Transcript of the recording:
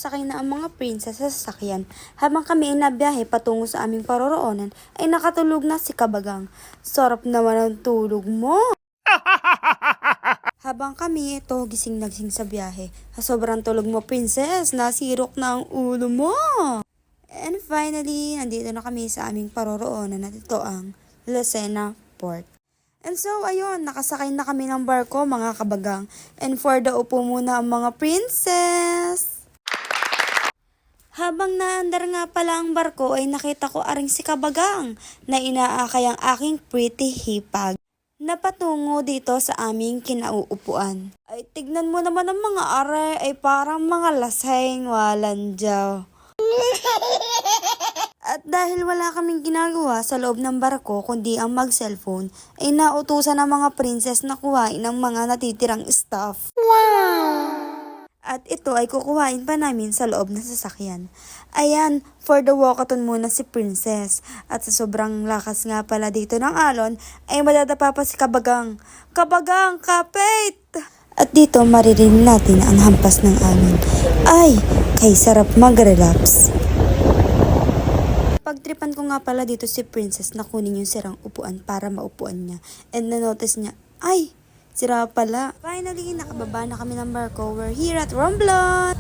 nakasakay na ang mga princess sa sasakyan. Habang kami ay nabiyahe patungo sa aming paroroonan, ay nakatulog na si Kabagang. Sarap naman ang tulog mo! Habang kami ito gising-nagsing sa biyahe. Sa sobrang tulog mo, princess, nasirok na ang ulo mo! And finally, nandito na kami sa aming paroroonan at ito ang Lucena Port. And so, ayun, nakasakay na kami ng barko, mga kabagang. And for the upo muna ang mga princess. Habang naandar nga pala ang barko, ay nakita ko aring si Kabagang na inaakay ang aking pretty hipag na patungo dito sa aming kinauupuan. Ay, tignan mo naman ang mga are, ay parang mga laseng walang jaw. At dahil wala kaming ginagawa sa loob ng barko kundi ang mag-cellphone, ay nautusan ng mga princess na kuhain ang mga natitirang stuff. Wow! At ito ay kukuhain pa namin sa loob ng sasakyan. Ayan, for the walkathon muna si princess. At sa sobrang lakas nga pala dito ng alon, ay madadapa pa si Kabagang. Kabagang, kapit! At dito maririnig natin ang hampas ng alon. Ay, kay sarap mag-relax. Pagtripan ko nga pala dito si princess na kunin yung sirang upuan para maupuan niya. And na-notice niya, ay, sira pala. Finally, nakababa na kami ng barko. We're here at Romblon!